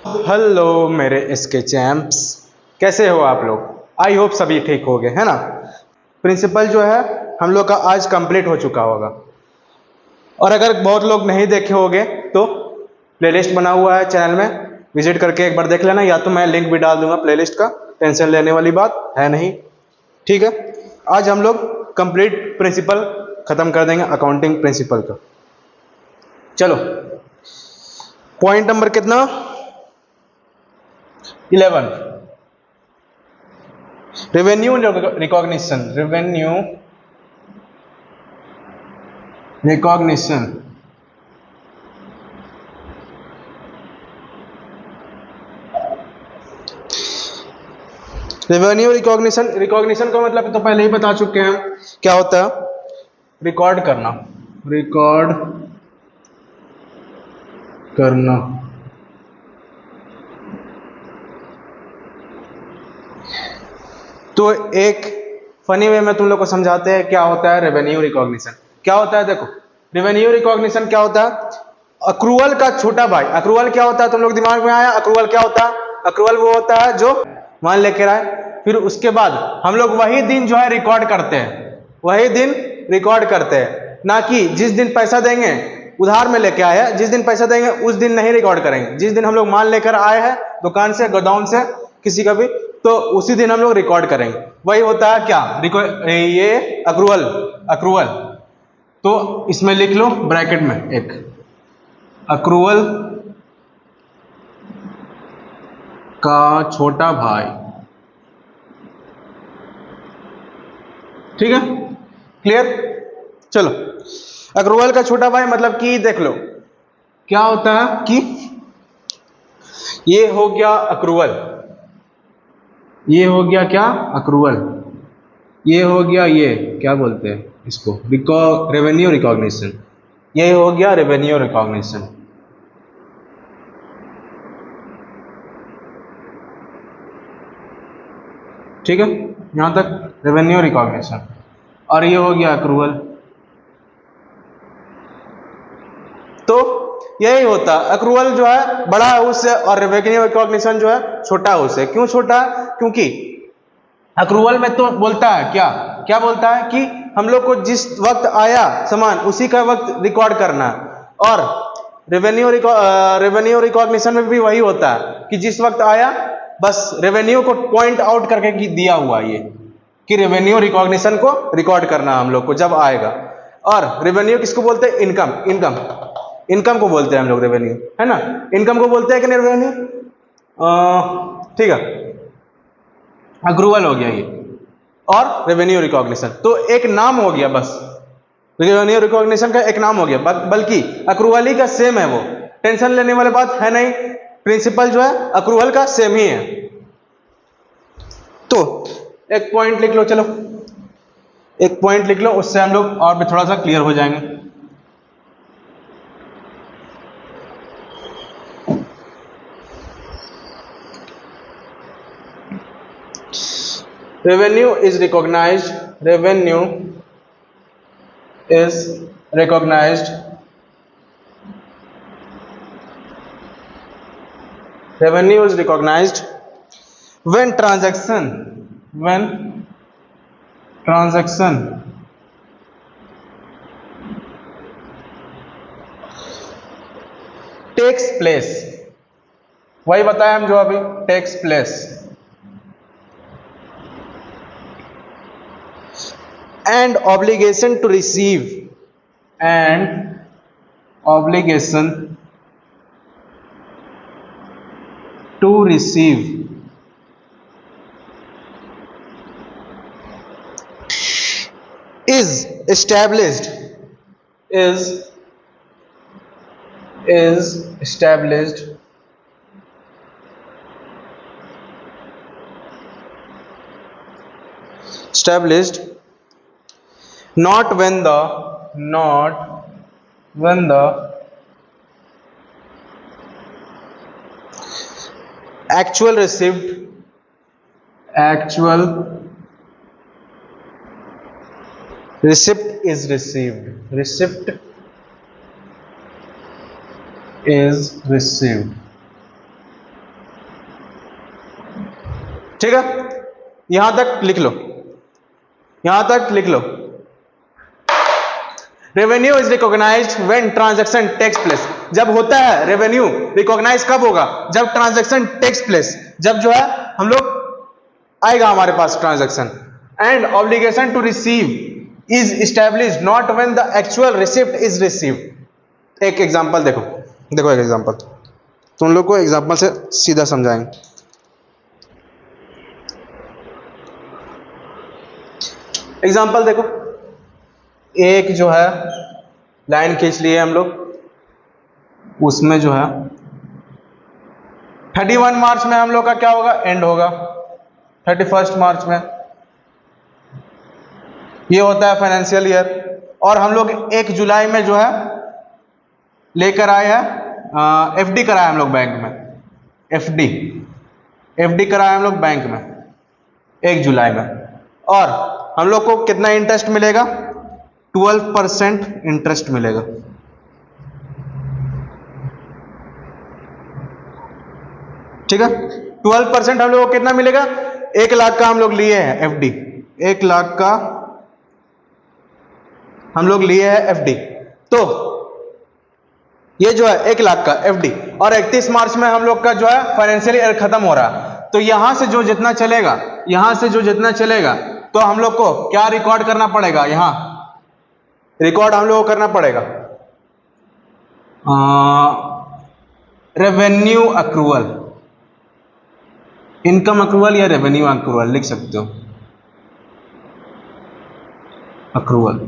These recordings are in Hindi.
हेलो मेरे इसके चैम्प्स, कैसे हो आप लोग। आई होप सभी ठीक हो गए है ना। प्रिंसिपल जो है हम लोग का आज कंप्लीट हो चुका होगा, और अगर बहुत लोग नहीं देखे होंगे तो प्लेलिस्ट बना हुआ है चैनल में, विजिट करके एक बार देख लेना, या तो मैं लिंक भी डाल दूंगा प्लेलिस्ट का, टेंशन लेने वाली बात है नहीं। ठीक है, आज हम लोग कंप्लीट प्रिंसिपल खत्म कर देंगे अकाउंटिंग प्रिंसिपल का। चलो, पॉइंट नंबर कितना, 11, revenue recognition. Revenue recognition revenue recognition, recognition का मतलब तो पहले ही बता चुके हैं, क्या होता है, रिकॉर्ड करना, रिकॉर्ड करना। तो एक फनी वे में तुम लोग को समझाते हैं क्या होता है रेवेन्यू रिकॉग्निशन। क्या होता है, देखो रेवेन्यू रिकॉग्निशन क्या होता है, अक्रूवल का छोटा भाई। अक्रूवल क्या होता है, तुम लोग दिमाग में आया अक्रूवल क्या होता है। अक्रूवल वो होता है जो मान लेकर आए, फिर उसके बाद हम लोग वही दिन जो है रिकॉर्ड करते हैं, वही दिन रिकॉर्ड करते हैं, ना कि जिस दिन पैसा देंगे उधार में लेके आए हैं, जिस दिन पैसा देंगे उस दिन नहीं रिकॉर्ड करेंगे। जिस दिन हम लोग माल लेकर आए हैं दुकान से, गोदाम से, किसी का भी, तो उसी दिन हम लोग रिकॉर्ड करेंगे। वही होता है क्या, ये अक्रूवल। अक्रूवल तो इसमें लिख लो ब्रैकेट में एक, अक्रूवल का छोटा भाई। ठीक है, क्लियर। चलो, अक्रूवल का छोटा भाई मतलब कि देख लो क्या होता है कि ये हो गया अक्रूवल, ये हो गया क्या अक्रूवल, ये हो गया, ये क्या बोलते हैं इसको, रेवेन्यू रिकॉग्निशन। ये हो गया रेवेन्यू रिकॉग्निशन। ठीक है, यहां तक रेवेन्यू रिकॉग्निशन, और ये हो गया अक्रूवल। तो यही होता, अक्रूवल जो है बड़ा है उससे, और रेवेन्यू रिकॉग्निशन जो है छोटा है उससे। क्यों छोटा है, क्योंकि अक्रूवल में तो बोलता है क्या, क्या बोलता है कि हम लोग को जिस वक्त आया सामान उसी का वक्त रिकॉर्ड करना है, और रेवेन्यू रिकॉग्निशन में भी वही होता है कि जिस वक्त आया बस रेवेन्यू को पॉइंट आउट करके दिया हुआ ये कि रेवेन्यू रिकॉग्निशन को रिकॉर्ड करना हम लोग को जब आएगा। और रेवेन्यू किसको बोलते हैं, इनकम। इनकम, इनकम को बोलते हैं हम लोग रेवेन्यू, है ना। इनकम को बोलते हैं कि नहीं रेवेन्यू। ठीक है, अक्रूवल हो गया ये, और रेवेन्यू रिकॉग्निशन तो एक नाम हो गया बस। रेवेन्यू रिकॉग्निशन का एक नाम हो गया, बल्कि अक्रूवल ही का सेम है वो, टेंशन लेने वाली बात है नहीं। प्रिंसिपल जो है अक्रूवल का सेम ही है। तो एक पॉइंट लिख लो, चलो एक पॉइंट लिख लो, उससे हम लोग और भी थोड़ा सा क्लियर हो जाएंगे। Revenue is recognized. Revenue is recognized. Revenue is recognized when transaction takes place. वही बताया हम जो अभी, takes place and obligation to receive, and obligation to receive is established, is established not when the actual receipt is received. Receipt is received. ठीक है, यहां तक लिख लो, यहां तक लिख लो। Revenue is recognised when transaction takes place. जब होता है रेवेन्यू रिकॉग्नाइज कब होगा? जब ट्रांजैक्शन टेक्स प्लेस, जब जो है हम लोग आएगा हमारे पास transaction. And obligation to receive is established not when the actual receipt is received. एक एग्जांपल देखो, देखो एक एग्जांपल, तुम लोग को एग्जांपल से सीधा समझाएंगे। एग्जांपल देखो, एक जो है लाइन खींच लिए हम लोग, उसमें जो है 31 मार्च में हम लोग का क्या होगा? एंड होगा 31 मार्च में। ये होता है फाइनेंशियल ईयर। और हम लोग 1 जुलाई में जो है लेकर आए हैं एफडी कराया हम लोग बैंक में, एफडी कराया हम लोग बैंक में 1 जुलाई में। और हम लोग को कितना इंटरेस्ट मिलेगा? 12% इंटरेस्ट मिलेगा। ठीक है, 12% हम लोग को कितना मिलेगा? 1 लाख का हम लोग लिए हैं एफडी, 1 लाख का हम लोग लिए हैं एफडी। तो ये जो है 1 लाख का एफडी, और 31 मार्च में हम लोग का जो है फाइनेंशियल ईयर खत्म हो रहा है। तो यहां से जो जितना चलेगा, यहां से जो जितना चलेगा, तो हम लोग को क्या रिकॉर्ड करना पड़ेगा? यहां रिकॉर्ड हम लोग को करना पड़ेगा रेवेन्यू अक्रूवल, इनकम अक्रूवल या रेवेन्यू अक्रूवल लिख सकते हो, अक्रूवल।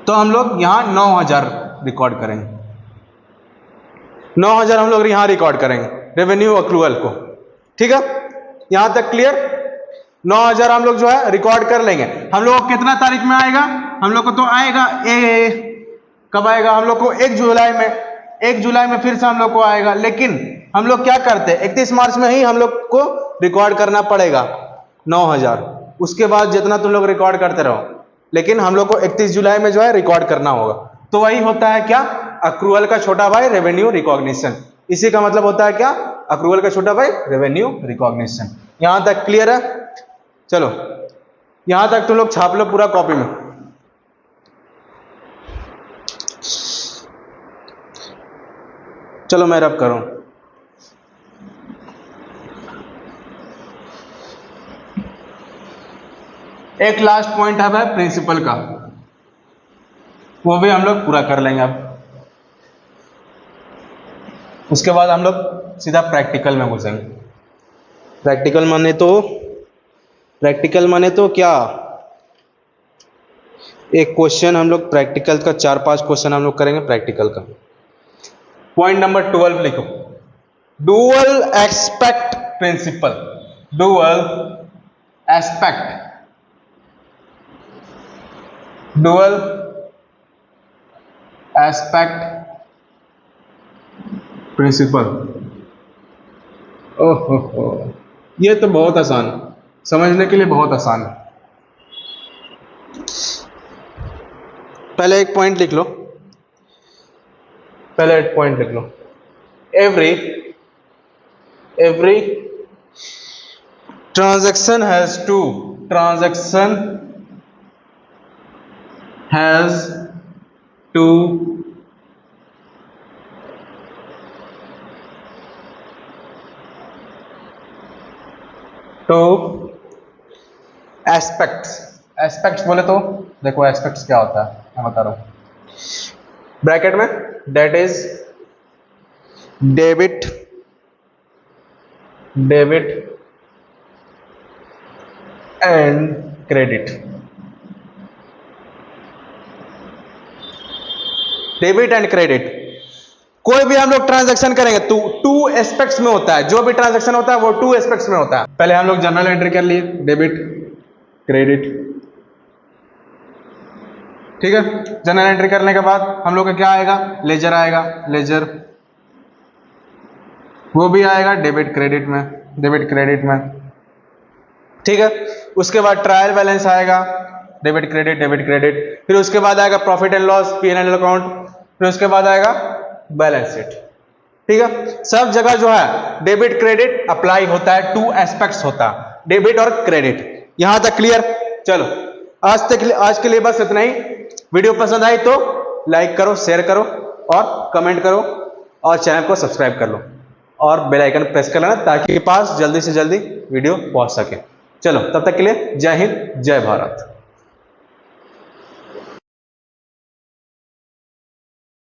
तो हम लोग यहां 9000 रिकॉर्ड करेंगे, 9000 हम लोग यहां रिकॉर्ड करेंगे रेवेन्यू अक्रूवल को। ठीक है, यहां तक क्लियर? 9000 हम लोग जो है रिकॉर्ड कर लेंगे। हम लोग को कितना तारीख में आएगा? हम लोग को तो आएगा कब आएगा? हम लोग को 1 जुलाई में, 1 जुलाई में फिर से हम लोग को आएगा। लेकिन हम लोग क्या करते हैं, 31 मार्च में ही हम लोग को रिकॉर्ड करना पड़ेगा 9000। उसके बाद जितना तुम लोग रिकॉर्ड करते रहो, लेकिन हम लोग को 31 जुलाई में जो है रिकॉर्ड करना होगा। तो वही होता है क्या? अक्रूवल का छोटा भाई रेवेन्यू रिकॉग्निशन। इसी का मतलब होता है क्या? अक्रूवल का छोटा भाई रेवेन्यू रिकॉग्निशन। यहां तक क्लियर है? चलो यहां तक तुम लोग छाप लो पूरा कॉपी में। चलो मैं रब करूं। एक लास्ट पॉइंट है प्रिंसिपल का, वो भी हम लोग पूरा कर लेंगे अब। उसके बाद हम लोग सीधा प्रैक्टिकल में घुसेंगे। प्रैक्टिकल माने तो क्या? एक क्वेश्चन हम लोग प्रैक्टिकल का 4-5 क्वेश्चन हम लोग करेंगे प्रैक्टिकल का। पॉइंट नंबर 12 लिखो, dual aspect principle. Dual aspect, dual aspect principle. ओहो, ये तो बहुत आसान, समझने के लिए बहुत आसान है। पहले एक पॉइंट लिख लो, पहले एक पॉइंट लिख लो। Every transaction has two aspects बोले तो देखो एस्पेक्ट्स क्या होता है मैं बता रहा हूं। ब्रैकेट में that is debit and credit. Debit and credit, कोई भी हम लोग ट्रांजैक्शन करेंगे तो 2 एस्पेक्ट्स में होता है। जो भी ट्रांजैक्शन होता है वो 2 एस्पेक्ट्स में होता है। पहले हम लोग जनरल एंट्री कर लिए, डेबिट क्रेडिट। ठीक है, जनरल एंट्री करने के बाद हम लोग का क्या आएगा? लेजर आएगा, लेजर वो भी आएगा डेबिट क्रेडिट में। ठीक है, उसके बाद ट्रायल बैलेंस आएगा, डेबिट क्रेडिट। फिर उसके बाद आएगा profit and loss, P&L account. फिर उसके बाद आएगा बैलेंस शीट। ठीक है। सब जगह जो है डेबिट क्रेडिट अप्लाई होता है, टू एस्पेक्ट्स होता है, डेबिट और क्रेडिट। यहां तक क्लियर? चलो आज के लिए बस इतना ही। वीडियो पसंद आई तो लाइक करो, शेयर करो और कमेंट करो और चैनल को सब्सक्राइब कर लो और बेल आइकन प्रेस कर लेना ताकि पास जल्दी से जल्दी वीडियो पहुंच सके। चलो तब तक के लिए जय हिंद, जय भारत।